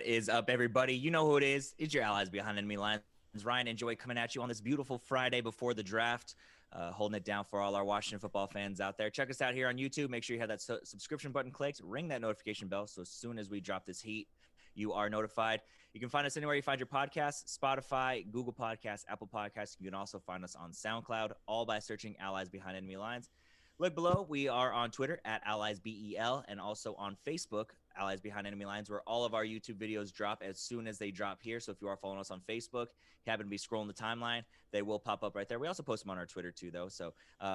is up, everybody? You know who it is. It's your allies behind enemy lines. Ryan and Joy coming at you on this beautiful Friday before the draft, holding it down for all our Washington football fans out there. Check us out here on YouTube. Make sure you have that subscription button clicked. Ring that notification bell so as soon as we drop this heat, you are notified. You can find us anywhere you find your podcasts, Spotify, Google Podcasts, Apple Podcasts. You can also find us on SoundCloud, all by searching Allies Behind Enemy Lines. Look below. We are on Twitter at AlliesBEL and also on Facebook, Allies Behind Enemy Lines, where all of our YouTube videos drop as soon as they drop here. So if you are following us on Facebook, you happen to be scrolling the timeline, they will pop up right there. We also post them on our Twitter too, though. So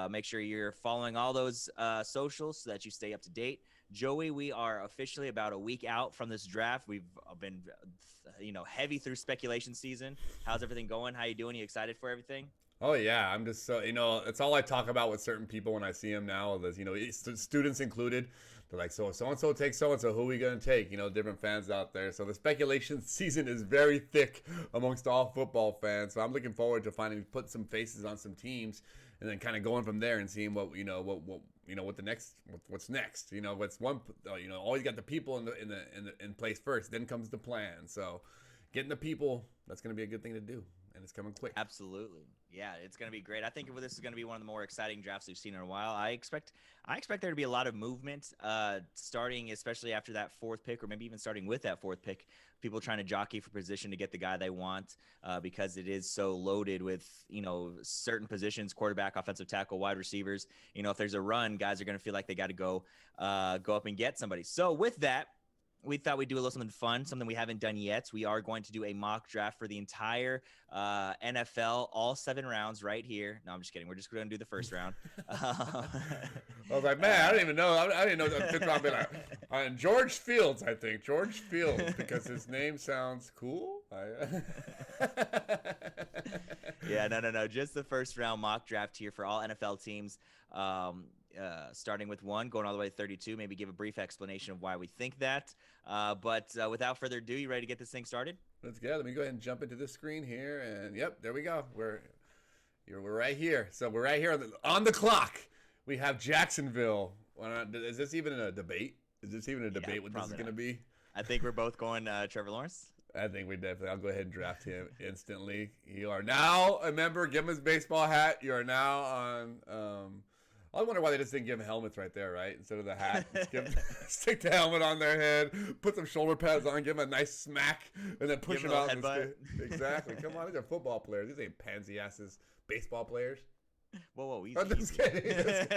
make sure you're following all those socials so that you stay up to date. Joey, we are officially about a week out from this draft. We've been, heavy through speculation season. How's everything going? How you doing? You excited for everything? Oh yeah, I'm just so it's all I talk about with certain people when I see them now. There's students included. They're like, so and so takes so and so. Who are we gonna take? Different fans out there. So the speculation season is very thick amongst all football fans. So I'm looking forward to put some faces on some teams, and then kind of going from there and seeing what's next. Always got the people in place first. Then comes the plan. So getting the people, that's gonna be a good thing to do. And it's coming quick. Absolutely. Yeah, it's going to be great. I think this is going to be one of the more exciting drafts we've seen in a while. I expect there to be a lot of movement starting, especially after that fourth pick, or maybe even starting with that fourth pick. People trying to jockey for position to get the guy they want because it is so loaded with, certain positions, quarterback, offensive tackle, wide receivers. If there's a run, guys are going to feel like they got to go up and get somebody. So with that, we thought we'd do a little something fun, something we haven't done yet. We are going to do a mock draft for the entire NFL, all 7 rounds right here. No, I'm just kidding. We're just going to do the first round. I was like, man, I didn't even know. I didn't know that fifth round. Like, George Fields, I think. George Fields, because his name sounds cool. Yeah, no. Just the first round mock draft here for all NFL teams. Starting with 1, going all the way to 32, maybe give a brief explanation of why we think that. But without further ado, you ready to get this thing started? Let's go. Let me go ahead and jump into this screen here. And yep, there we go. We're right here. So we're right here on the clock. We have Jacksonville. Is this even a debate? Is this even a debate what this is going to be? I think we're both going Trevor Lawrence. I think we definitely. I'll go ahead and draft him instantly. You are now a member. Give him his baseball hat. You are now on. I wonder why they just didn't give them helmets right there, right? Instead of the hat. Stick the helmet on their head, put some shoulder pads on, give them a nice smack, and then push them out. Exactly. Come on, these are football players. These ain't pansy asses baseball players. Whoa, easy. I'm just kidding.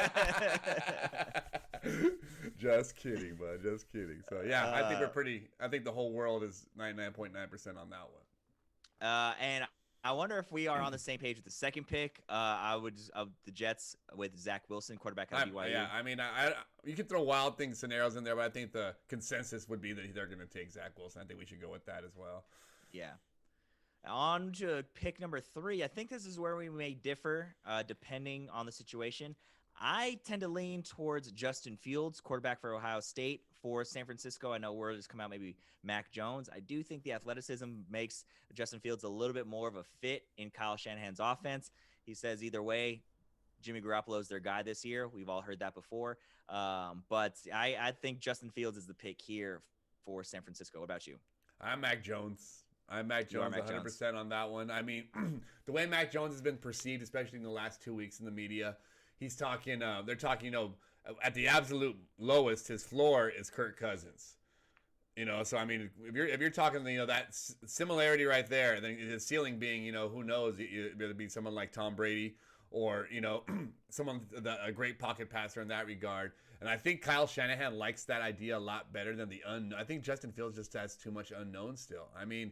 Just kidding, bud. Just kidding. So, yeah, I think the whole world is 99.9% on that one. And I wonder if we are on the same page with the second pick. The Jets with Zach Wilson, quarterback out of BYU. Yeah, I mean, you can throw wild scenarios in there, but I think the consensus would be that they're going to take Zach Wilson. I think we should go with that as well. Yeah. On to pick number 3. I think this is where we may differ depending on the situation. I tend to lean towards Justin Fields, quarterback for Ohio State. For San Francisco, I know word has come out, maybe Mac Jones. I do think the athleticism makes Justin Fields a little bit more of a fit in Kyle Shanahan's offense. He says either way, Jimmy Garoppolo is their guy this year. We've all heard that before. But I think Justin Fields is the pick here for San Francisco. What about you? I'm Mac Jones. 100% on that one. I mean, the way Mac Jones has been perceived, especially in the last 2 weeks in the media, he's talking. They're talking. At the absolute lowest, his floor is Kirk Cousins. So I mean, if you're talking, that similarity right there, then his ceiling being, who knows, it'd be someone like Tom Brady or someone a great pocket passer in that regard. And I think Kyle Shanahan likes that idea a lot better than the unknown. I think Justin Fields just has too much unknown still. I mean,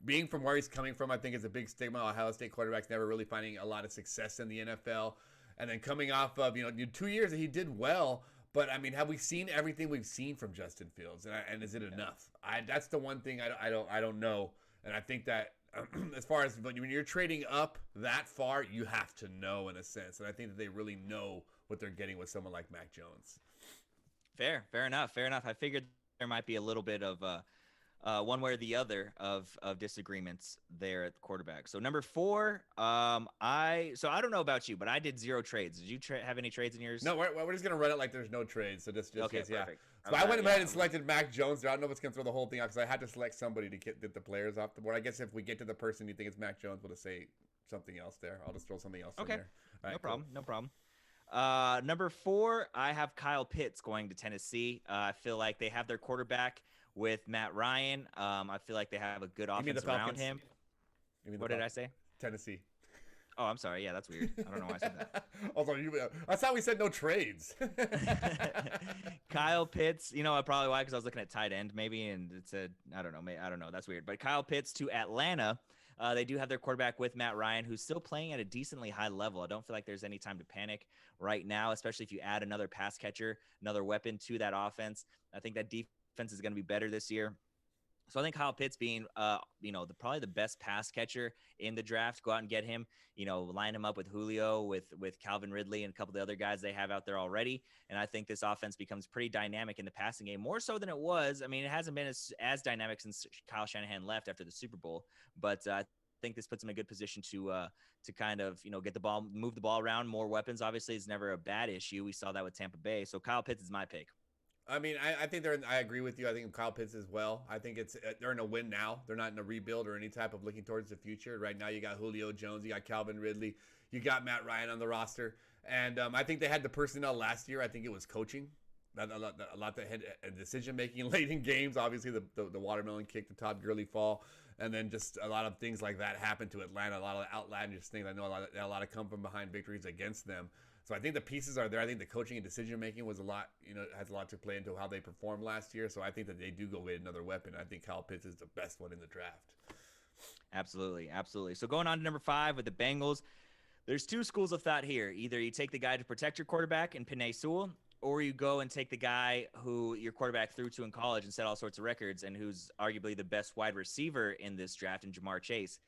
being from where he's coming from, I think is a big stigma. Ohio State quarterbacks never really finding a lot of success in the NFL. And then coming off of 2 years that he did well, but I mean, have we seen everything we've seen from Justin Fields? And is it enough? That's the one thing I don't know. And I think that as far as when you're trading up that far, you have to know in a sense. And I think that they really know what they're getting with someone like Mac Jones. Fair enough. I figured there might be a little bit of one way or the other of disagreements there at the quarterback. So number 4, I don't know about you, but I did 0 trades. Did you have any trades in yours? No, we're just gonna run it like there's no trades. So just okay, yes, perfect. Yeah. So I went ahead and selected Mac Jones. There, I don't know if it's gonna throw the whole thing out because I had to select somebody to get the players off the board. I guess if we get to the person you think it's Mac Jones, we'll just say something else there. I'll just throw something else in there. All right, no problem. Number 4, I have Kyle Pitts going to Tennessee. I feel like they have their quarterback with Matt Ryan. I feel like they have a good offense around him. What did I say? Tennessee. Oh, I'm sorry. Yeah, that's weird. I don't know why I said that. Also, I thought we said no trades. Kyle Pitts, probably why, because I was looking at tight end maybe, and it said, I don't know. That's weird. But Kyle Pitts to Atlanta. They do have their quarterback with Matt Ryan, who's still playing at a decently high level. I don't feel like there's any time to panic right now, especially if you add another pass catcher, another weapon to that offense. I think that defense is going to be better this year. So I think Kyle Pitts being, probably the best pass catcher in the draft, go out and get him, line him up with Julio, with Calvin Ridley and a couple of the other guys they have out there already. And I think this offense becomes pretty dynamic in the passing game, more so than it was. I mean, it hasn't been as dynamic since Kyle Shanahan left after the Super Bowl, but I think this puts him in a good position to kind of, get the ball, move the ball around. More weapons, obviously, is never a bad issue. We saw that with Tampa Bay. So Kyle Pitts is my pick. I mean, I think I agree with you. I think Kyle Pitts as well. I think they're in a win now. They're not in a rebuild or any type of looking towards the future. Right now, you got Julio Jones, you got Calvin Ridley, you got Matt Ryan on the roster. And I think they had the personnel last year. I think it was coaching. A lot that had decision-making late in games. Obviously, the watermelon kick, the Todd Gurley fall, and then just a lot of things like that happened to Atlanta. A lot of outlandish things. I know a lot of come from behind victories against them. So I think the pieces are there. I think the coaching and decision-making was has a lot to play into how they performed last year. So I think that they do go get another weapon. I think Kyle Pitts is the best one in the draft. Absolutely. So going on to number 5 with the Bengals, there's 2 schools of thought here. Either you take the guy to protect your quarterback in Penei Sewell, or you go and take the guy who your quarterback threw to in college and set all sorts of records and who's arguably the best wide receiver in this draft in Jamar Chase.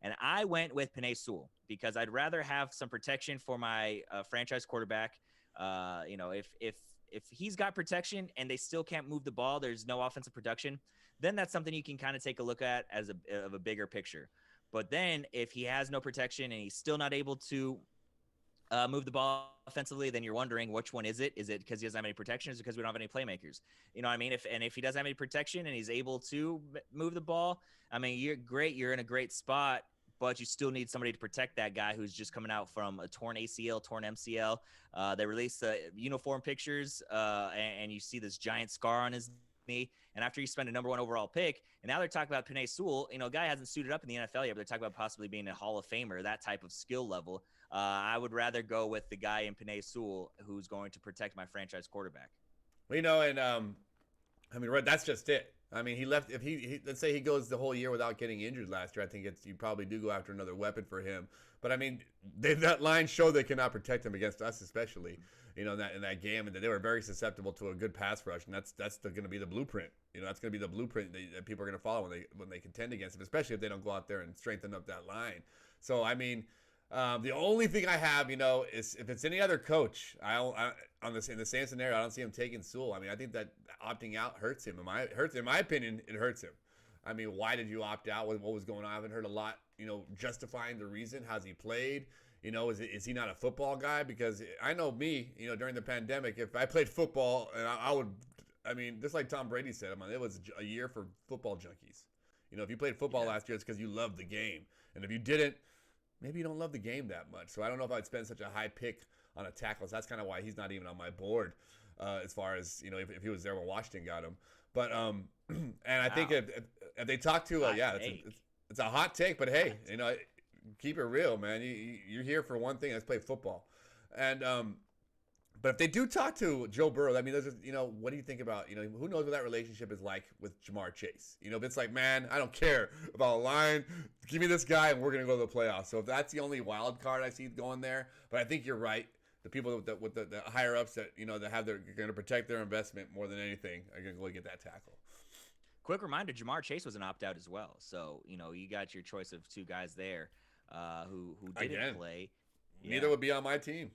And I went with Penei Sewell because I'd rather have some protection for my franchise quarterback. If he's got protection and they still can't move the ball, there's no offensive production, then that's something you can kind of take a look at as a bigger picture. But then if he has no protection and he's still not able to move the ball offensively, then you're wondering which one is it? Is it because he doesn't have any protection? Is it because we don't have any playmakers? You know what I mean? If he doesn't have any protection and he's able to move the ball, I mean, you're great. You're in a great spot, but you still need somebody to protect that guy who's just coming out from a torn ACL, torn MCL. They released the uniform pictures, and you see this giant scar on his knee. And after you spend a number 1 overall pick, and now they're talking about Penei Sewell, a guy hasn't suited up in the NFL yet, but they're talking about possibly being a Hall of Famer, that type of skill level. I would rather go with the guy in Penei Sewell who's going to protect my franchise quarterback. That's just it. I mean, he left. If he let's say he goes the whole year without getting injured last year, I think you probably do go after another weapon for him. But I mean, that line showed they cannot protect him against us, especially in that game, and that they were very susceptible to a good pass rush, and that's going to be the blueprint. That's going to be the blueprint that people are going to follow when they contend against him, especially if they don't go out there and strengthen up that line. So I mean. The only thing I have, is if it's any other coach, in the same scenario, I don't see him taking Sewell. I mean, I think that opting out hurts him. In my opinion, it hurts him. I mean, why did you opt out? What was going on? I haven't heard a lot, justifying the reason. How's he played? Is he not a football guy? Because I know me, during the pandemic, if I played football, and I would, just like Tom Brady said, it was a year for football junkies. If you played football last year, it's because you loved the game. And if you didn't, maybe you don't love the game that much. So I don't know if I'd spend such a high pick on a tackle. So that's kind of why he's not even on my board as far as, if he was there when Washington got him. But, and I think if they talk to, it's a hot take. But, hey, keep it real, man. You're here for one thing. Let's play football. And but if they do talk to Joe Burrow, what do you think about, who knows what that relationship is like with Jamar Chase? If it's like, man, I don't care about a line. Give me this guy and we're going to go to the playoffs. So if that's the only wild card I see going there. But I think you're right. The people with the higher ups that, that they're going to protect their investment more than anything are going to go get that tackle. Quick reminder, Jamar Chase was an opt-out as well. So, you got your choice of 2 guys there who didn't play. Neither would be on my team.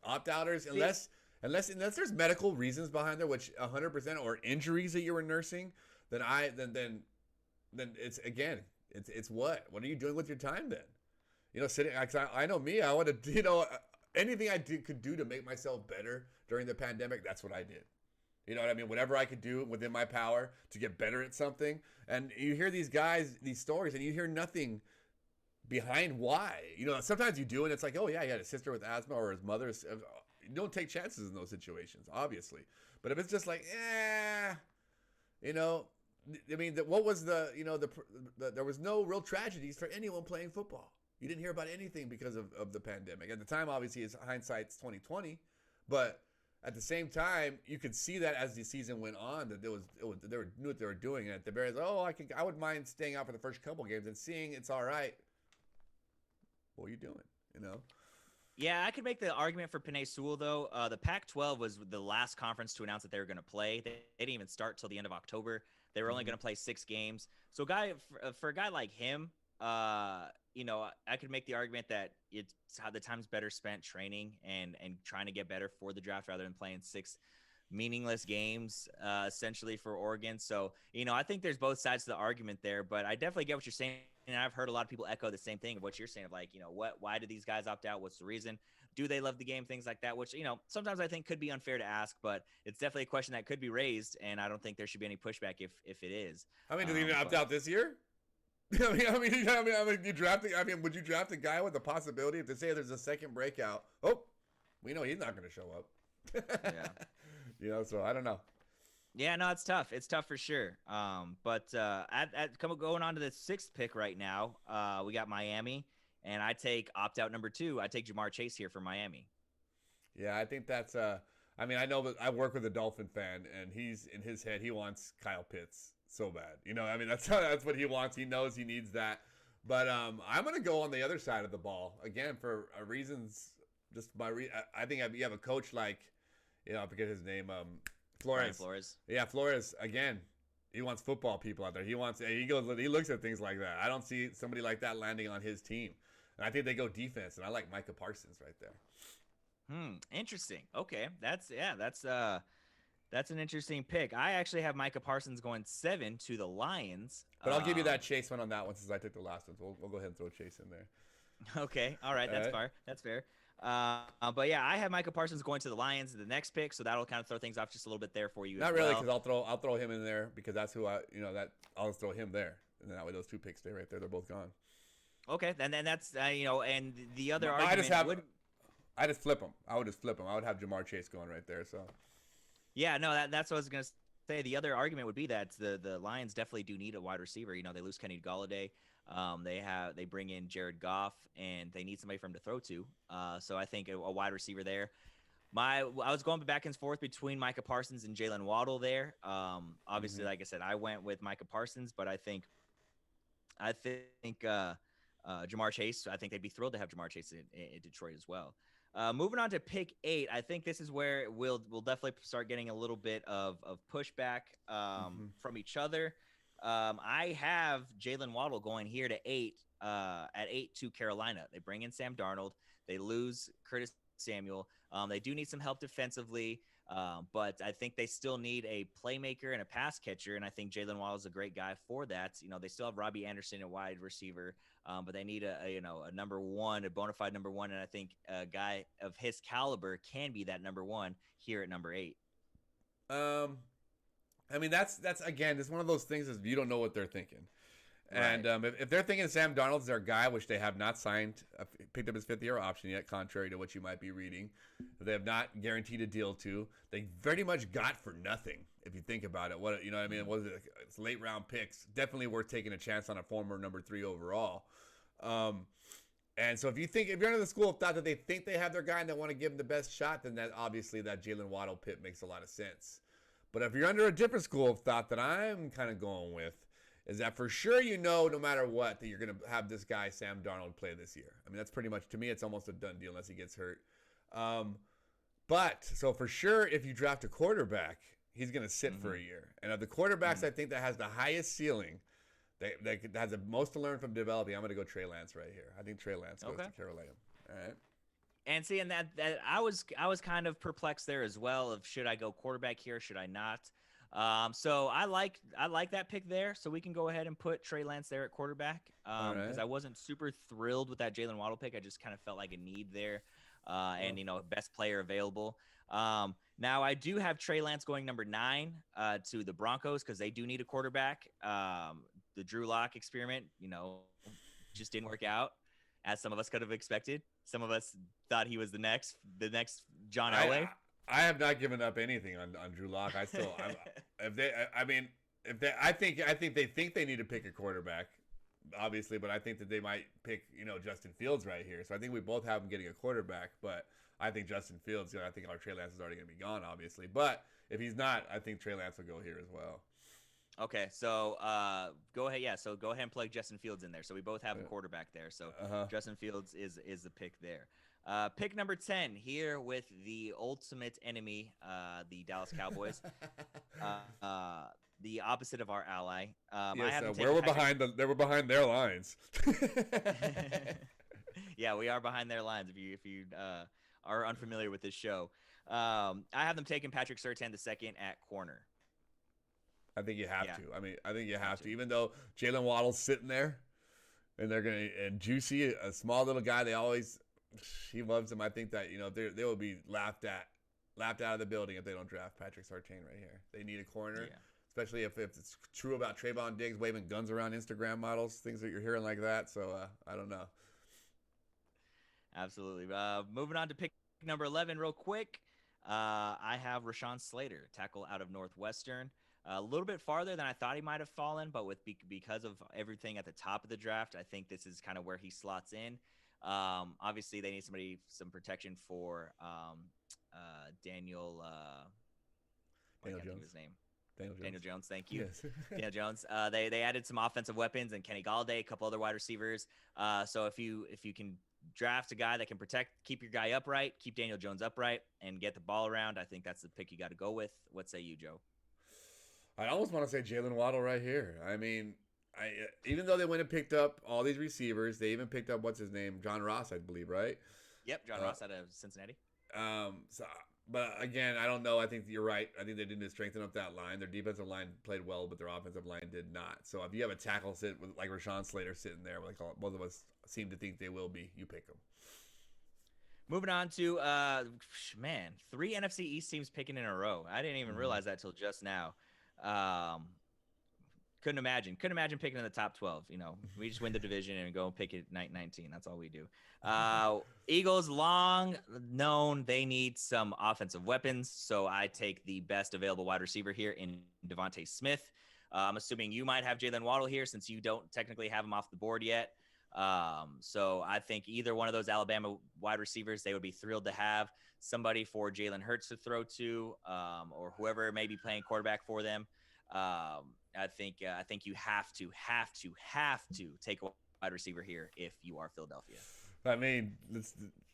Opt-outers, unless there's medical reasons behind there, which 100%, or injuries that you were nursing, then it's again, it's what are you doing with your time then? Sitting. I know me. I want to, anything could do to make myself better during the pandemic. That's what I did. You know what I mean? Whatever I could do within my power to get better at something. And you hear these guys, these stories, and you hear nothing behind why. Sometimes you do, and it's like, oh yeah, he had a sister with asthma or his mother's. You don't take chances in those situations, obviously. But if it's just like, I mean, what was there was no real tragedies for anyone playing football. You didn't hear about anything because of the pandemic. At the time, obviously, hindsight's 2020, but at the same time, you could see that as the season went on, that they knew what they were doing. And at the very end, I wouldn't mind staying out for the first couple games and seeing it's all right. What are you doing? Yeah, I could make the argument for Penei Sewell, though. The Pac-12 was the last conference to announce that they were going to play. They didn't even start till the end of October. They were only going to play 6 games. So, for a guy like him, I could make the argument that it's how the time's better spent training and trying to get better for the draft rather than playing 6 meaningless games, essentially, for Oregon. So, I think there's both sides to the argument there, but I definitely get what you're saying. And I've heard a lot of people echo the same thing of what you're saying of like, why do these guys opt out? What's the reason? Do they love the game? Things like that, which, sometimes I think could be unfair to ask, but it's definitely a question that could be raised. And I don't think there should be any pushback if it is. I mean, did he opt out this year? I mean, would you draft a guy with the possibility if they say there's a second breakout? Oh, we know he's not going to show up. Yeah. So I don't know. Yeah, no, it's tough. It's tough for sure. But going on to the 6th pick right now, we got Miami, and I take opt-out number 2. I take Ja'Marr Chase here for Miami. Yeah, I think that's I mean, I know that I work with a Dolphin fan, and he's in his head, he wants Kyle Pitts so bad. I mean, that's what he wants. He knows he needs that. But I'm going to go on the other side of the ball, again, for reasons, I think you have a coach like, I forget his name, Flores. Yeah, Flores, again, he wants football people out there. He looks at things like that. I don't see somebody like that landing on his team. And I think they go defense, and I like Micah Parsons right there. Interesting. Okay. That's an interesting pick. I actually have Micah Parsons going 7 to the Lions. But I'll give you that Chase one on that one since I took the last one. So we'll go ahead and throw Chase in there. Okay. All right. That's fair. That's fair. But yeah, I have Micah Parsons going to the Lions in the next pick, so that'll kind of throw things off just a little bit there for you. Not really, because I'll throw him in there because that's who I'll just throw him there, and then that way those 2 picks stay right there. They're both gone. Okay, then that's and the other argument I just flip them. I would just flip them. I would have Ja'Marr Chase going right there. So yeah, no, that's what I was gonna say. The other argument would be that the Lions definitely do need a wide receiver. They lose Kenny Golladay. They bring in Jared Goff, and they need somebody for him to throw to. So I think a wide receiver there. I was going back and forth between Micah Parsons and Jalen Waddle there. Obviously, like I said, I went with Micah Parsons, but I think Ja'Marr Chase. I think they'd be thrilled to have Ja'Marr Chase in Detroit as well. Moving on to pick 8, I think this is where we'll definitely start getting a little bit of pushback from each other. I have Jalen Waddle going here to 8 at 8 to Carolina. They bring in Sam Darnold. They lose Curtis Samuel. They do need some help defensively, but I think they still need a playmaker and a pass catcher, and I think Jalen Waddle is a great guy for that. They still have Robbie Anderson, a wide receiver, but they need a number 1, a bona fide number 1, and I think a guy of his caliber can be that number 1 here at number 8. I mean, that's again, it's one of those things is you don't know what they're thinking. Right. And if they're thinking Sam Darnold's their guy, which they have not signed, picked up his 5th-year option yet, contrary to what you might be reading, they have not guaranteed a deal to. They very much got for nothing, if you think about it. What I mean? Was it? It's late round picks. Definitely worth taking a chance on a former number 3 overall. And so if you're under the school of thought that they think they have their guy and they want to give him the best shot, then that obviously that Jalen Waddle pick makes a lot of sense. But if you're under a different school of thought that I'm kind of going with, is that for sure no matter what, that you're going to have this guy, Sam Darnold, play this year. I mean, that's pretty much, to me, it's almost a done deal unless he gets hurt. So for sure, if you draft a quarterback, he's going to sit for a year. And of the quarterbacks, I think that has the highest ceiling, that has the most to learn from developing, I'm going to go Trey Lance right here. I think Trey Lance goes to Carolina. All right. And see, and that I was kind of perplexed there as well of should I go quarterback here, should I not? So I like that pick there. So we can go ahead and put Trey Lance there at quarterback. All Because right. I wasn't super thrilled with that Jalen Waddle pick. I just kind of felt like a need there. And best player available. Now I do have Trey Lance going number 9 to the Broncos because they do need a quarterback. The Drew Lock experiment, just didn't work out as some of us could have expected. Some of us thought he was the next John Elway. I have not given up anything on Drew Lock. I still, I think they think they need to pick a quarterback, obviously, but I think that they might pick, Justin Fields right here. So I think we both have him getting a quarterback, but I think Justin Fields, I think our Trey Lance is already going to be gone, obviously. But if he's not, I think Trey Lance will go here as well. Okay, so go ahead. Yeah, so go ahead and plug Justin Fields in there. So we both have a quarterback there. So Justin Fields is the pick there. Pick number 10 here with the ultimate enemy, the Dallas Cowboys. The opposite of our ally. Where we're behind they were behind their lines. Yeah, we are behind their lines. If you are unfamiliar with this show, I have them taking Patrick Surtain II at corner. I think you have to. I think you have to. Even though Jalen Waddle's sitting there, and and Juicy, a small little guy, he loves him. I think that they will be laughed out of the building if they don't draft Patrick Surtain right here. They need a corner, especially if it's true about Trayvon Diggs waving guns around Instagram models, things that you're hearing like that. So I don't know. Absolutely. Moving on to pick number 11 real quick. I have Rashaan Slater, tackle out of Northwestern. A little bit farther than I thought he might have fallen, but because of everything at the top of the draft, I think this is kind of where he slots in. Obviously, they need some protection for Daniel. Daniel Jones. His name. Daniel Jones. Thank you. Yes. Daniel Jones. They added some offensive weapons and Kenny Galladay, a couple other wide receivers. So if you can draft a guy that can keep your guy upright, keep Daniel Jones upright, and get the ball around, I think that's the pick you got to go with. What say you, Joe? I almost want to say Jalen Waddle right here. I mean, even though they went and picked up all these receivers, they even picked up what's his name, John Ross, I believe, right? Yep, John Ross out of Cincinnati. But again, I don't know. I think you're right. I think they didn't strengthen up that line. Their defensive line played well, but their offensive line did not. So if you have a tackle sit with like Rashaan Slater sitting there, like both of us seem to think they will be, you pick them. Moving on to 3 NFC East teams picking in a row. I didn't even realize that till just now. Couldn't imagine picking in the top 12. We just win the division and go and pick it night 19. That's all we do. Eagles, long known they need some offensive weapons, so I take the best available wide receiver here in Devontae Smith. I'm assuming you might have Jalen Waddle here since you don't technically have him off the board yet. So I think either one of those Alabama wide receivers, they would be thrilled to have somebody for Jalen Hurts to throw to, or whoever may be playing quarterback for them. I think you have to take a wide receiver here if you are Philadelphia. I mean,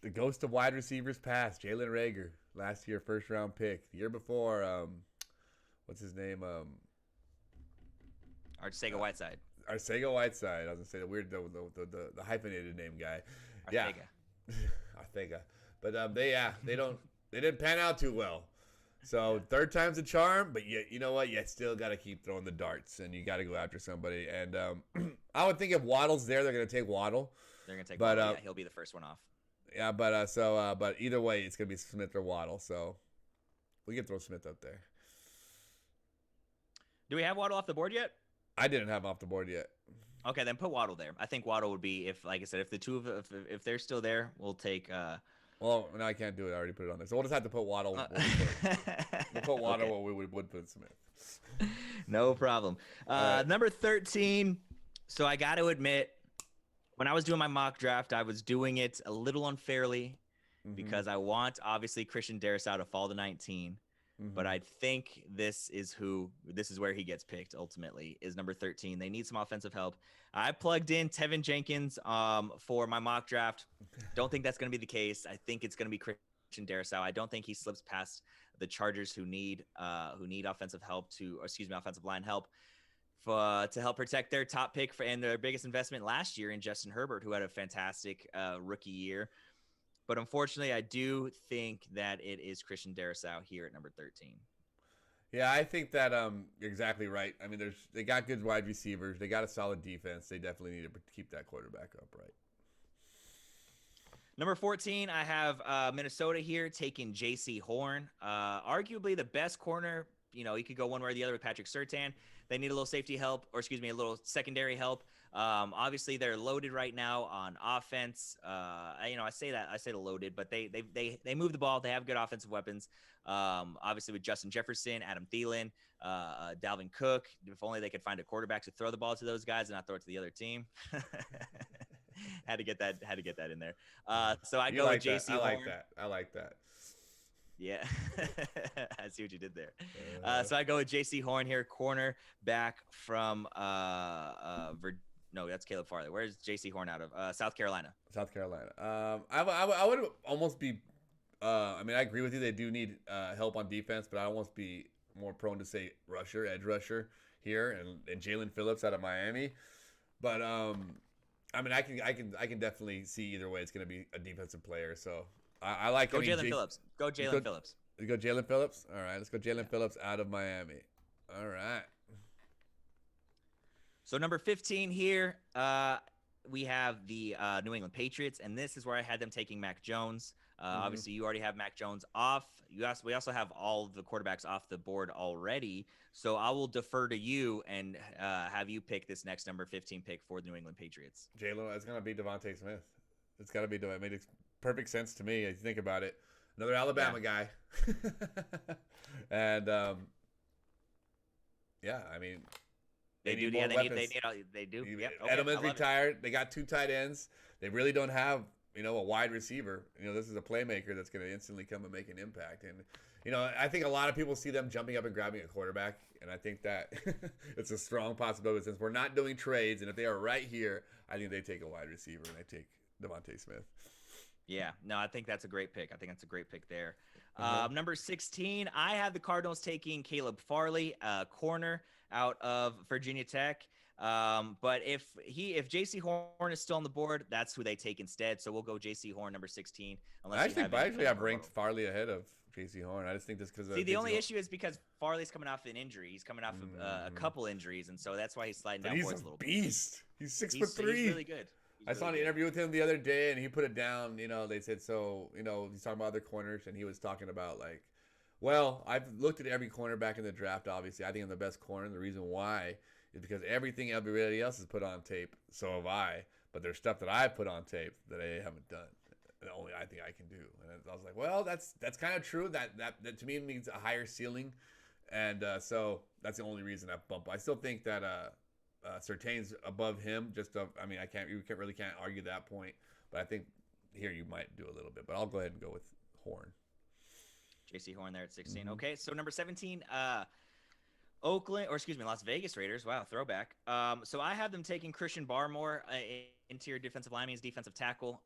the ghost of wide receivers past. Jalen Reagor, last year first round pick. The year before, what's his name? Arcega-Whiteside. Arcega-Whiteside. I was gonna say the hyphenated name guy. Arcega. Yeah. Arcega. But they didn't pan out too well. So third time's a charm, but you know what? You still got to keep throwing the darts, and you got to go after somebody. And I would think if Waddle's there, they're going to take Waddle. They're going to take Waddle. Yeah, he'll be the first one off. Yeah, but either way, it's going to be Smith or Waddle. So we can throw Smith up there. Do we have Waddle off the board yet? I didn't have him off the board yet. Okay, then put Waddle there. I think Waddle would be, if the two of if they're still there, we'll take. Well, no, I can't do it. I already put it on there. So we'll just have to put Waddle. We'll put Waddle where we would put Smith. No problem. Number 13. So I got to admit, when I was doing my mock draft, I was doing it a little unfairly because I want, obviously, Christian Darrisaw to fall to 19. But I think this is where he gets picked ultimately, is number 13. They need some offensive help. I plugged in Tevin Jenkins for my mock draft. Don't think that's going to be the case. I think it's going to be Christian Darrisaw. I don't think he slips past the Chargers who need offensive line help to help protect their top pick and their biggest investment last year in Justin Herbert, who had a fantastic rookie year. But unfortunately, I do think that it is Christian Darrisaw here at number 13. Yeah, I think that you're exactly right. I mean, they got good wide receivers. They got a solid defense. They definitely need to keep that quarterback upright. Number 14, I have Minnesota here taking J.C. Horn, arguably the best corner. You know, he could go one way or the other with Patrick Surtain. They need a little safety help, or excuse me, a little secondary help. Obviously, they're loaded right now on offense. I say they're loaded, but they move the ball. They have good offensive weapons. Obviously, with Justin Jefferson, Adam Thielen, Dalvin Cook. If only they could find a quarterback to throw the ball to those guys and not throw it to the other team. Had to get that in there. So I go with JC Horn. I like that. Yeah, I see what you did there. So I go with JC Horn here, corner back from no, that's Caleb Farley. Where's JC Horn out of? South Carolina. South Carolina. I would almost be. I mean, I agree with you. They do need help on defense, but I almost be more prone to say edge rusher here, and Jalen Phillips out of Miami. But I mean, I can definitely see either way. It's going to be a defensive player. So I like. Go Jalen Phillips. Go Jalen Phillips. You go Jalen Phillips. All right, let's go Jalen Phillips out of Miami. All right. So number 15 here, we have the New England Patriots, and this is where I had them taking Mac Jones. Obviously, you already have Mac Jones off. We also have all the quarterbacks off the board already. So I will defer to you and have you pick this next number 15 pick for the New England Patriots. Jalen, it's going to be Devontae Smith. It's got to be Devontae. It made perfect sense to me if you think about it. Another Alabama guy. And, yeah, I mean, they do. Yeah, they do. Yep. Okay, Edelman's retired. They got 2 tight ends. They really don't have a wide receiver. This is a playmaker that's going to instantly come and make an impact. And, I think a lot of people see them jumping up and grabbing a quarterback, and I think that it's a strong possibility since we're not doing trades, and if they are right here, I think they take a wide receiver, and they take Devontae Smith. Yeah, no, I think that's a great pick. I think that's a great pick there. Number 16, I have the Cardinals taking Caleb Farley, corner out of Virginia Tech. But if JC Horn is still on the board, that's who they take instead. So we'll go JC Horn, number 16. I actually have ranked Farley ahead of JC Horn. I just think this because the only issue is because Farley's coming off an injury. He's coming off of a couple injuries, and so that's why he's sliding down boards a little bit. He's a beast. He's 6'3". He's really good. I saw an interview with him the other day, and he put it down. They said, so, he's talking about other corners, and he was talking about, like, well, I've looked at every cornerback in the draft, obviously. I think I'm the best corner, and the reason why is because everything everybody else has put on tape, so have I. But there's stuff that I've put on tape that I haven't done, and only I think I can do. And I was like, well, that's kind of true. That to me means a higher ceiling, and so that's the only reason I bump. I still think that Surtain's above him. You really can't argue that point. But I think here you might do a little bit. But I'll go ahead and go with Horn. JC Horn there at 16. Okay, so number 17, Las Vegas Raiders. Wow, throwback. So I have them taking Christian Barmore, interior defensive lineman, defensive tackle.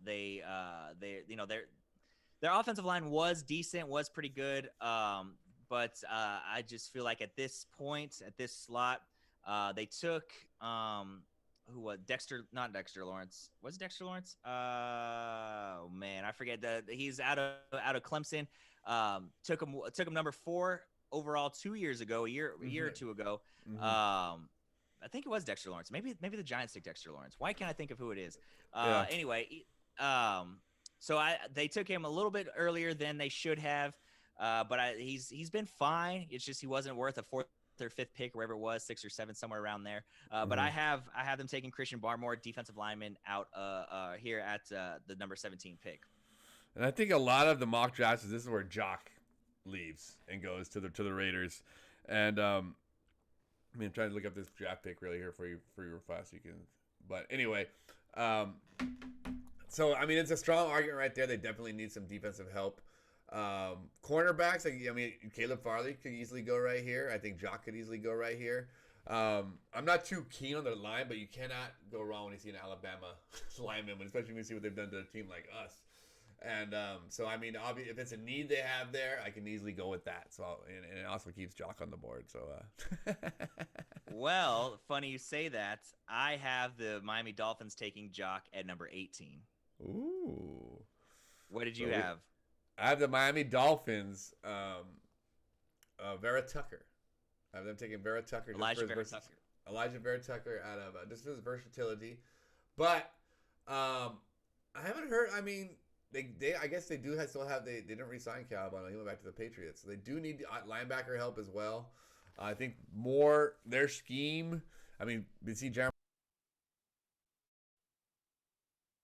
Their offensive line was decent, was pretty good. But I just feel like at this point, at this slot, they took not Dexter Lawrence. Was it Dexter Lawrence? Oh man, I forget. He's out of Clemson. Took him number 4 overall 2 years ago, a year or two ago. I think it was Dexter Lawrence. Maybe the Giants took Dexter Lawrence. Why can't I think of who it is? Anyway, so they took him a little bit earlier than they should have. But he's been fine. It's just he wasn't worth a 4th or 5th pick, wherever it was, 6 or 7, somewhere around there. But I have them taking Christian Barmore, defensive lineman, out here at the number 17 pick. And I think a lot of the mock drafts, this is where Jock leaves and goes to the Raiders. And I'm trying to look up this draft pick really here for you real fast. But anyway, so it's a strong argument right there. They definitely need some defensive help. Cornerbacks, Caleb Farley could easily go right here. I think Jock could easily go right here. I'm not too keen on the line, but you cannot go wrong when you see an Alabama lineman, especially when you see what they've done to a team like us. And if it's a need they have there, I can easily go with that. So and it also keeps Jock on the board. So well, funny you say that. I have the Miami Dolphins taking Jock at number 18. Ooh. What did you have? I have the Miami Dolphins Vera Tucker. I have them taking Vera Tucker. Elijah Vera Tucker out of just his versatility. But I haven't heard. I mean, they I guess they do still have they didn't re-sign Calvin. He went back to the Patriots. So they do need linebacker help as well. I think more their scheme. I mean, you see Jeremy.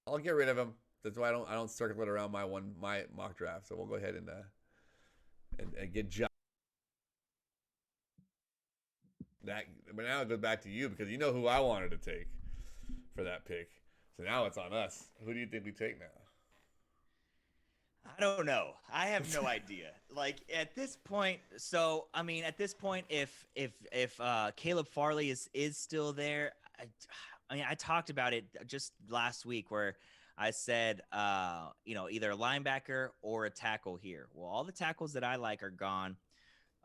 I'll get rid of him. That's why I don't circle it around my mock draft. So we'll go ahead and get Josh. That, but now it goes back to you because you know who I wanted to take for that pick. So now it's on us. Who do you think we take now? I don't know. I have no idea. Like at this point, if Caleb Farley is still there, I talked about it just last week where I said, either a linebacker or a tackle here. Well, all the tackles that I like are gone.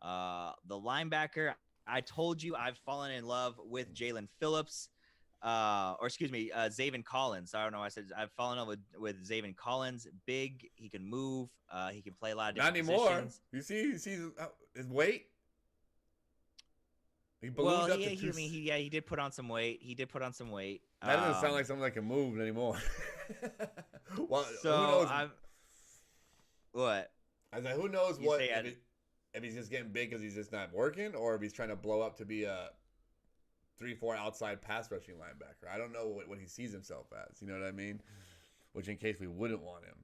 The linebacker, I told you I've fallen in love with Jalen Phillips, Zaven Collins. I don't know. I said I've fallen in love with Zaven Collins. Big, he can move. He can play a lot of different positions. You see his weight. He did put on some weight. That doesn't sound like someone that can move anymore. Well, so who knows? What? I was like, who knows if he's just getting big because he's just not working, or if he's trying to blow up to be a 3-4 outside pass rushing linebacker. I don't know what he sees himself as. You know what I mean? Which, in case we wouldn't want him.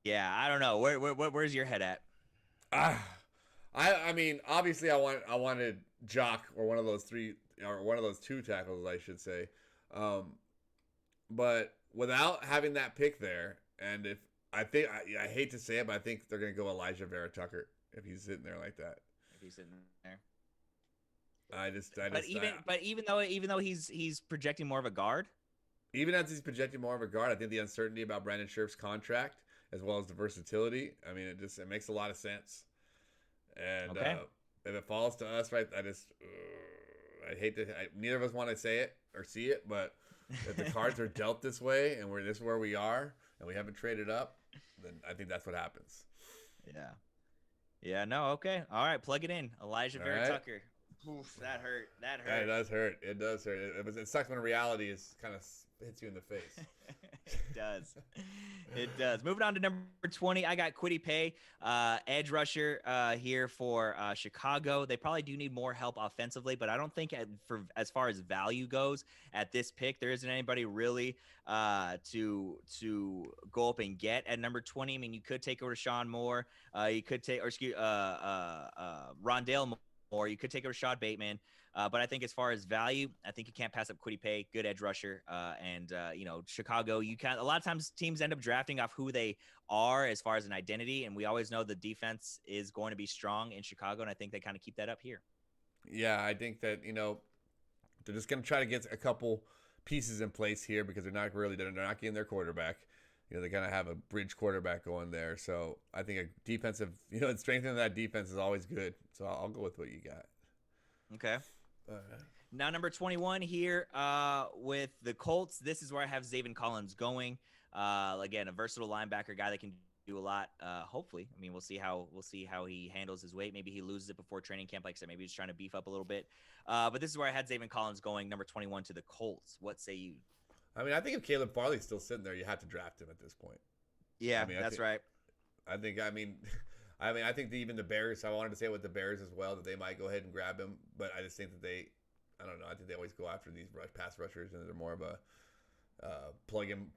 Yeah, I don't know. Where's your head at? I mean, obviously, I wanted Jock or one of those two tackles, I should say. But without having that pick there, and if I hate to say it, but I think they're going to go Elijah Vera Tucker if he's sitting there like that. If he's sitting there. Even though he's projecting more of a guard. Even as he's projecting more of a guard, I think the uncertainty about Brandon Scherf's contract, as well as the versatility, I mean, it makes a lot of sense. And if it falls to us, right, I hate to. Neither of us want to say it or see it, but if the cards are dealt this way, and this is where we are, and we haven't traded up, then I think that's what happens. Yeah. Yeah. No. Okay. All right. Plug it in, Elijah Vera Tucker. Oof, that hurt. Yeah, it does hurt. It sucks when reality is kind of hits you in the face. It does. Moving on to number 20, I got Kwity Paye, edge rusher here for Chicago. They probably do need more help offensively, but I don't think as far as value goes at this pick, there isn't anybody really to go up and get at number 20. I mean, you could take a Rashaan Moore. You could take, Rondale Moore. Or you could take a Rashad Bateman. But I think as far as value, I think you can't pass up Kwity Paye, good edge rusher. Chicago, a lot of times teams end up drafting off who they are as far as an identity. And we always know the defense is going to be strong in Chicago. And I think they kind of keep that up here. Yeah, I think that, they're just going to try to get a couple pieces in place here because they're not getting their quarterback. They kind of have a bridge quarterback going there. So I think a defensive, strengthening that defense is always good. So I'll go with what you got. Okay. Now, number 21 here with the Colts. This is where I have Zaven Collins going. Again, a versatile linebacker, guy that can do a lot. Hopefully, I mean, we'll see how he handles his weight. Maybe he loses it before training camp. Like I said, maybe he's trying to beef up a little bit. But this is where I had Zaven Collins going, number 21 to the Colts. What say you? I mean, I think if Caleb Farley's still sitting there, you have to draft him at this point. Yeah, that's right. I think even the Bears, I wanted to say with the Bears as well, that they might go ahead and grab him. But I just think that I don't know. I think they always go after these pass rushers, and they're more of a plug and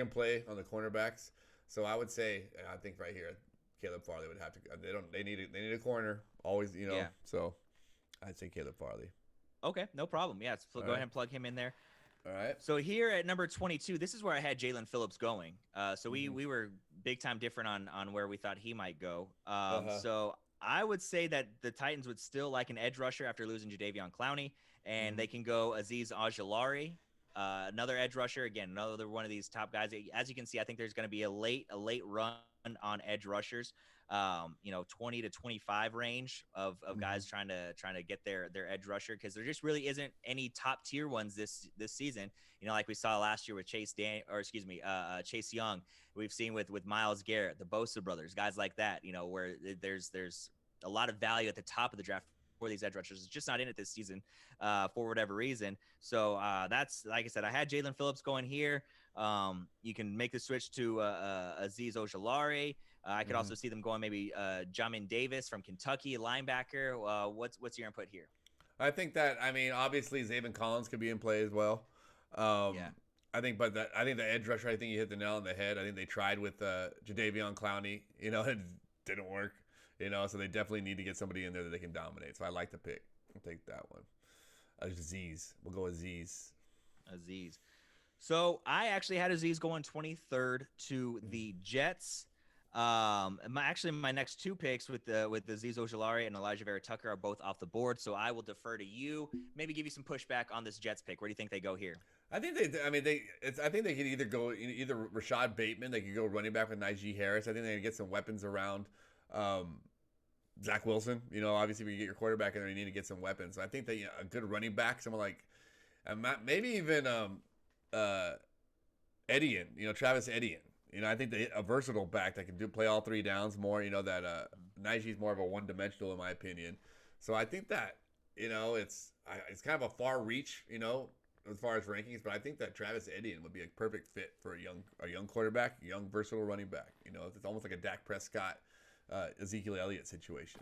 play on the cornerbacks. So I would say, I think right here, Caleb Farley would have to. They need a corner always. Yeah. So I'd say Caleb Farley. Okay, no problem. Yeah, so go ahead and plug him in there. All right. So here at number 22, this is where I had Jalen Phillips going. So we were big time different on where we thought he might go. So I would say that the Titans would still like an edge rusher after losing Jadeveon Clowney, and they can go Azeez Ojulari, another edge rusher. Again, another one of these top guys. As you can see, I think there's going to be a late run on edge rushers. 20 to 25 range of guys trying to get their edge rusher, because there just really isn't any top tier ones this season. Like we saw last year with Chase Young. We've seen with Myles Garrett, the Bosa brothers, guys like that. Where there's a lot of value at the top of the draft for these edge rushers. It's just not in it this season for whatever reason. So that's, like I said, I had Jalen Phillips going here. You can make the switch to Azeez Ojulari. I could also see them going maybe Jamin Davis from Kentucky, linebacker. What's your input here? I think that, I mean, obviously Damon Collins could be in play as well. Yeah. I think the edge rusher, I think you hit the nail on the head. I think they tried with Jadeveon Clowney, you know, it didn't work, you know, so they definitely need to get somebody in there that they can dominate. So I like the pick. I'll take that one. Azeez. We'll go Azeez. So I actually had Azeez going 23rd to the Jets. My next two picks with Azeez Ojulari and Elijah Vera Tucker are both off the board, so I will defer to you. Maybe give you some pushback on this Jets pick. Where do you think they go here? I think they could either go Rashad Bateman. They could go running back with Najee Harris. I think they could get some weapons around Zach Wilson. You know, obviously, when you get your quarterback in there, you need to get some weapons. So I think that a good running back, someone like maybe even Etienne. You know, Travis Etienne. You know, I think a versatile back that can play all three downs more. You know, that Najee's more of a one-dimensional in my opinion. So I think that, you know, it's kind of a far reach, you know, as far as rankings, but I think that Travis Etienne would be a perfect fit for a young quarterback, young versatile running back. You know, it's almost like a Dak Prescott, Ezekiel Elliott situation.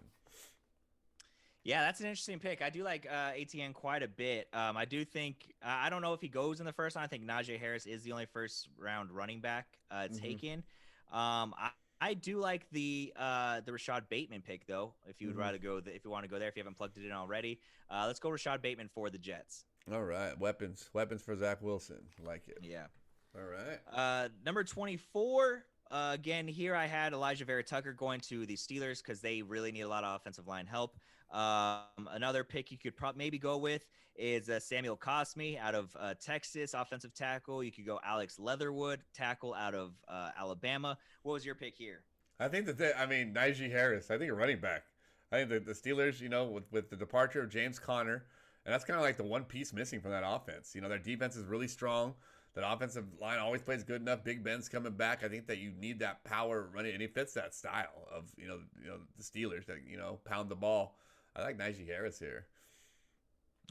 Yeah, that's an interesting pick. I do like ATN quite a bit. I do think I don't know if he goes in the first round. I think Najee Harris is the only first round running back taken. I do like the Rashad Bateman pick though. If you would rather go, if you want to go there, if you haven't plugged it in already, let's go Rashad Bateman for the Jets. All right, weapons for Zach Wilson. Like it. Yeah. All right. Number 24. Again, here I had Elijah Vera Tucker going to the Steelers because they really need a lot of offensive line help. Another pick you could maybe go with is Samuel Cosmi out of Texas, offensive tackle. You could go Alex Leatherwood, tackle out of Alabama. What was your pick here? I think Najee Harris. I think a running back. I think the Steelers, you know, with the departure of James Conner, and that's kind of like the one piece missing from that offense. You know, their defense is really strong. That offensive line always plays good enough. Big Ben's coming back. I think that you need that power running, and he fits that style of you know the Steelers that pound the ball. I like Najee Harris here.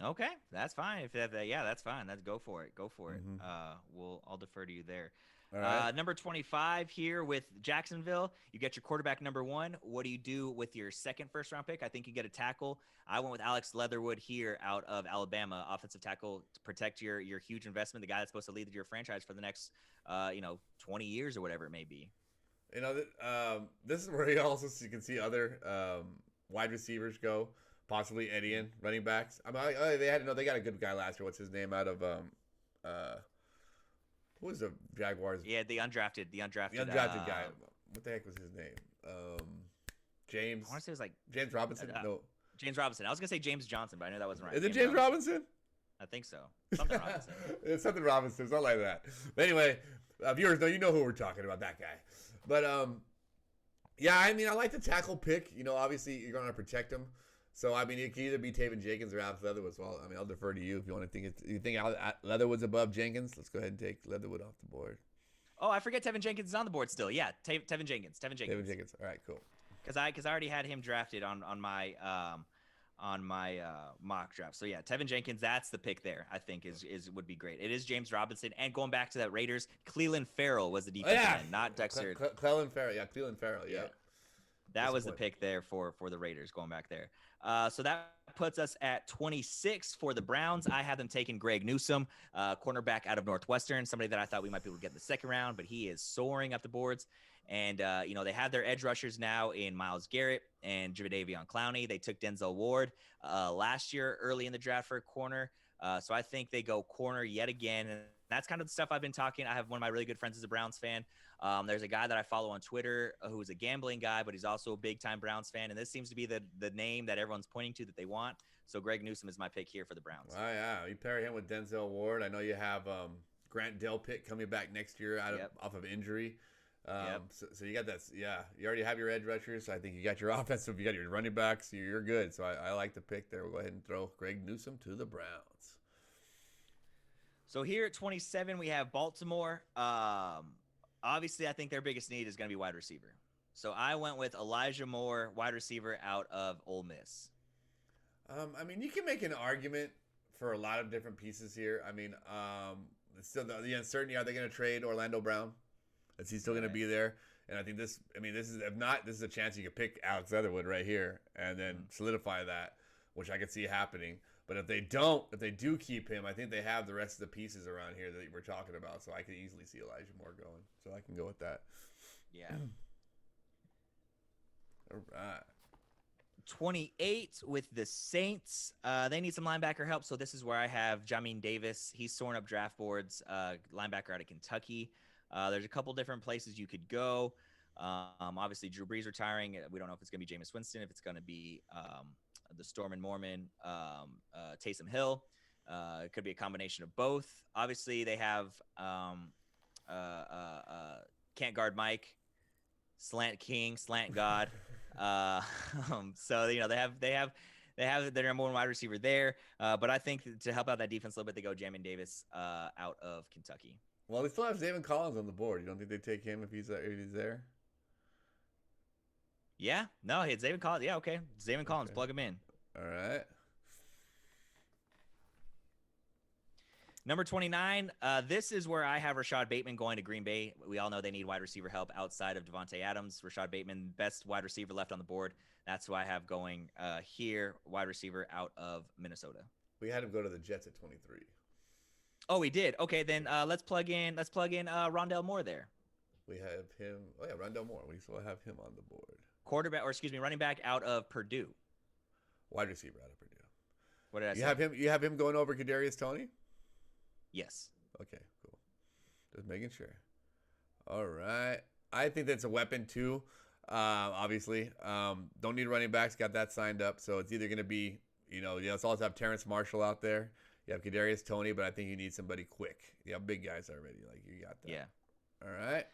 Okay, that's fine. That's fine. Go for it. Go for it. I'll defer to you there. All right. Number 25 here with Jacksonville. You get your quarterback number 1. What do you do with your second first round pick? I think you get a tackle. I went with Alex Leatherwood here out of Alabama, offensive tackle to protect your huge investment, the guy that's supposed to lead your franchise for the next 20 years or whatever it may be. You know, this is where you can see other wide receivers go, possibly Etienne, running backs. They got a good guy last year. What's his name out of who was the Jaguars? Yeah, the undrafted guy. What the heck was his name? James. I want to say it was like James Robinson. No, James Robinson. I was gonna say James Johnson, but I knew that wasn't right. Is it James Robinson? I think so. Something Robinson. It's something Robinson, something like that. But anyway, viewers, though, you know who we're talking about, that guy. But yeah, I mean, I like the tackle pick. You know, obviously you're gonna protect him. So I mean, it could either be Taven Jenkins or Alex Leatherwood. Well, I mean, I'll defer to you if you want to think. You think Leatherwood's above Jenkins? Let's go ahead and take Leatherwood off the board. Oh, I forget Tevin Jenkins is on the board still. Yeah, Tevin Jenkins. Tevin Jenkins. All right, cool. Because I already had him drafted on my mock draft. So yeah, Tevin Jenkins, that's the pick there. I think would be great. It is James Robinson, and going back to that Raiders, Cleveland Farrell was the defensive end, not Dexter. Cleveland Farrell. Yeah. That was the pick there for the Raiders going back there. So that puts us at 26 for the Browns. I had them taking Greg Newsome, cornerback out of Northwestern, somebody that I thought we might be able to get in the second round, but he is soaring up the boards. And, they have their edge rushers now in Myles Garrett and Jadeveon Clowney. They took Denzel Ward last year early in the draft for a corner. So I think they go corner yet again. And that's kind of the stuff I've been talking. I have one of my really good friends is a Browns fan. There's a guy that I follow on Twitter who's a gambling guy, but he's also a big-time Browns fan. And this seems to be the name that everyone's pointing to that they want. So Greg Newsome is my pick here for the Browns. Oh, yeah. You pair him with Denzel Ward. I know you have Grant Delpit coming back next year off of injury. So you got that. Yeah, you already have your edge rushers. I think you got your offensive. You got your running backs. You're good. So I like the pick there. We'll go ahead and throw Greg Newsome to the Browns. So here at 27, we have Baltimore. Obviously, I think their biggest need is going to be wide receiver. So I went with Elijah Moore, wide receiver out of Ole Miss. I mean, you can make an argument for a lot of different pieces here. I mean, still the uncertainty: are they going to trade Orlando Brown? Is he still going to be there? And I think this. I mean, this is if not, this is a chance you could pick Alex Leatherwood right here and then solidify that, which I could see happening. But if they do keep him, I think they have the rest of the pieces around here that we're talking about. So I could easily see Elijah Moore going. So I can go with that. Yeah. All right. 28 with the Saints. They need some linebacker help, so this is where I have Jamin Davis. He's soaring up draft boards, linebacker out of Kentucky. There's a couple different places you could go. Obviously, Drew Brees retiring. We don't know if it's going to be Jameis Winston, if it's going to be the Storm and Mormon, Taysom Hill. It could be a combination of both. Obviously, they have can't guard Mike, slant king, slant god. So they have their number one wide receiver there. But I think to help out that defense a little bit, they go Jamin Davis out of Kentucky. Well, they still have Damon Collins on the board. You don't think they take him if he's there? Yeah, no, it's Damon Collins. Yeah, okay, it's Damon Collins. Plug him in. All right. Number 29, this is where I have Rashad Bateman going to Green Bay. We all know they need wide receiver help outside of Devontae Adams. Rashad Bateman, best wide receiver left on the board. That's who I have going here, wide receiver out of Minnesota. We had him go to the Jets at 23. Oh, we did. Okay, then let's plug in Rondell Moore there. We have him. Oh yeah, Rondell Moore. We still have him on the board. Running back out of Purdue. Wide receiver out of Purdue. What did I say? You have him going over Kadarius Toney? Yes. Okay, cool. Just making sure. All right. I think that's a weapon too. Obviously, don't need running backs. Got that signed up. So it's either going to be, let's also have Terrence Marshall out there. You have Kadarius Toney, but I think you need somebody quick. You have big guys already. Like you got that. Yeah. All right.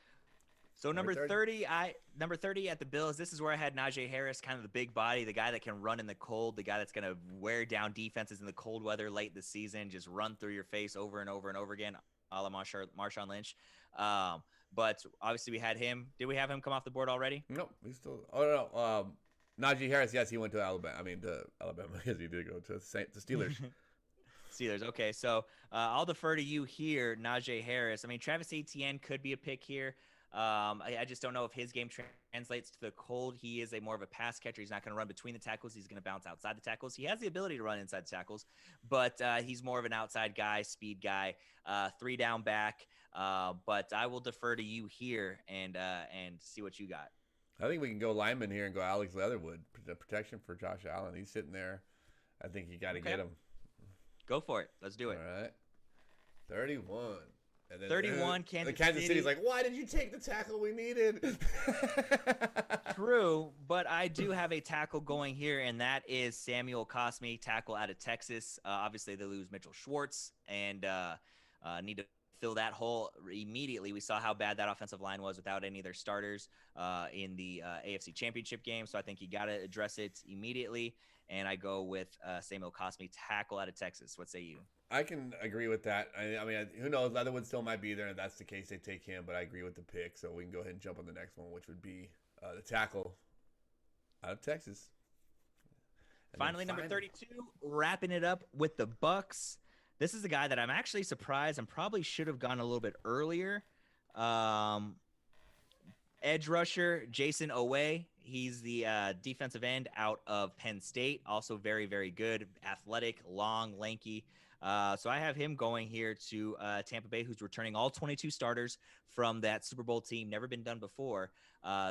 So number 30 at the Bills, this is where I had Najee Harris, kind of the big body, the guy that can run in the cold, the guy that's going to wear down defenses in the cold weather late this season, just run through your face over and over and over again, a la Marshawn Lynch. But obviously we had him. Did we have him come off the board already? Nope. He's still – oh, no. Najee Harris, yes, he went to Alabama. I mean, to Alabama. Yes, he did go to the Steelers. Steelers. Okay, so I'll defer to you here, Najee Harris. I mean, Travis Etienne could be a pick here. I just don't know if his game translates to the cold. He is more of a pass catcher. He's not going to run between the tackles. He's going to bounce outside the tackles. He has the ability to run inside the tackles, but he's more of an outside guy, speed guy, 3-down back. But I will defer to you here and see what you got. I think we can go lineman here and go Alex Leatherwood. Protection for Josh Allen. He's sitting there. I think you got to get him. Go for it. Let's do it. All right. 31. And then 31, Kansas City's like, why did you take the tackle we needed? True, but I do have a tackle going here, and that is Samuel Cosmi, tackle out of Texas. Obviously, they lose Mitchell Schwartz and need to fill that hole immediately. We saw how bad that offensive line was without any of their starters in the AFC Championship game, so I think you got to address it immediately, and I go with Samuel Cosmi, tackle out of Texas. What say you? I can agree with that. I mean, who knows? Leatherwood still might be there, and if that's the case, they take him. But I agree with the pick, so we can go ahead and jump on the next one, which would be the tackle out of Texas. And finally, number 32, wrapping it up with the Bucks. This is a guy that I'm actually surprised and probably should have gone a little bit earlier. Edge rusher Jason Owe. He's the defensive end out of Penn State. Also very, very good, athletic, long, lanky. So I have him going here to Tampa Bay, who's returning all 22 starters from that Super Bowl team. Never been done before.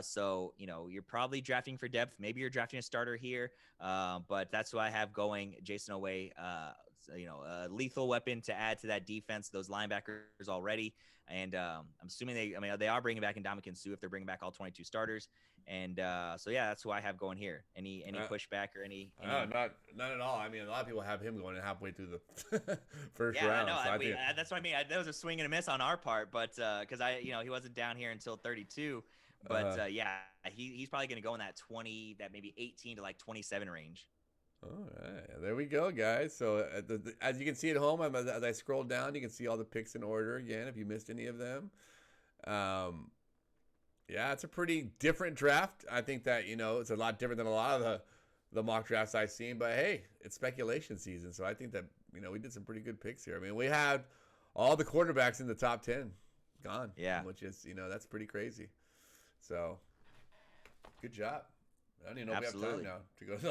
So, you're probably drafting for depth. Maybe you're drafting a starter here. But that's who I have going, Jason Owe. A lethal weapon to add to that defense, those linebackers already. And I'm assuming they are bringing back Ndamukong Suh if they're bringing back all 22 starters. And so that's who I have going here. Any pushback or any? No, not at all. I mean, a lot of people have him going halfway through the first round. Yeah, I know. That's what I mean. That was a swing and a miss on our part, but because he wasn't down here until 32. But he's probably going to go in that 20, that maybe 18 to like 27 range. All right, there we go, guys. So as you can see at home, as I scroll down, you can see all the picks in order again. If you missed any of them, Yeah, it's a pretty different draft. I think that, it's a lot different than a lot of the mock drafts I've seen. But hey, it's speculation season. So I think that, we did some pretty good picks here. I mean, we had all the quarterbacks in the top 10 gone. Yeah. Which is, that's pretty crazy. So good job. I don't even know if we have time now to go to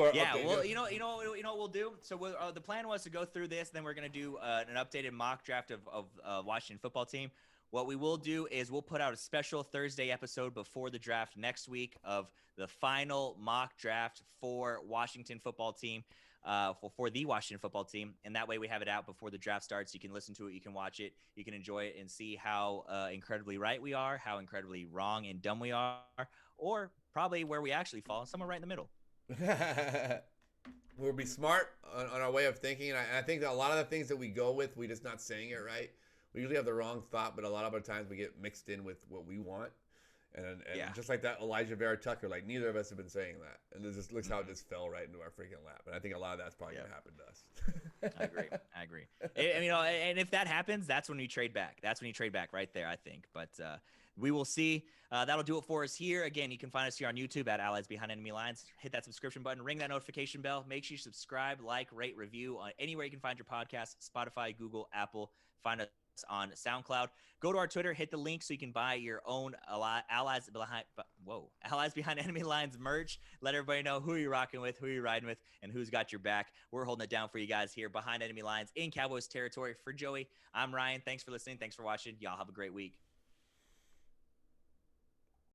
our update. Well, you know what we'll do. So the plan was to go through this, then we're gonna do an updated mock draft of Washington football team. What we will do is we'll put out a special Thursday episode before the draft next week of the final mock draft for Washington football team, for the Washington football team. And that way we have it out before the draft starts. You can listen to it, you can watch it, you can enjoy it and see how incredibly right we are, how incredibly wrong and dumb we are, or probably where we actually fall, somewhere right in the middle. We'll be smart on our way of thinking. And I think that a lot of the things that we go with, we're just not saying it right. We usually have the wrong thought, but a lot of the times we get mixed in with what we want. And just like that Elijah Vera Tucker, like neither of us have been saying that. And this just looks how it just fell right into our freaking lap. And I think a lot of that's probably going to happen to us. I agree. And if that happens, that's when you trade back. That's when you trade back right there, I think. But we will see. That'll do it for us here. Again, you can find us here on YouTube at Allies Behind Enemy Lines. Hit that subscription button, ring that notification bell. Make sure you subscribe, like, rate, review on anywhere you can find your podcast, Spotify, Google, Apple. Find us on SoundCloud. Go to our Twitter, hit the link so you can buy your own Allies Behind Enemy Lines merch. Let everybody know who you're rocking with, who you're riding with, and who's got your back. We're holding it down for you guys here behind enemy lines in Cowboys territory. For Joey, I'm Ryan. Thanks for listening. Thanks for watching. Y'all have a great week.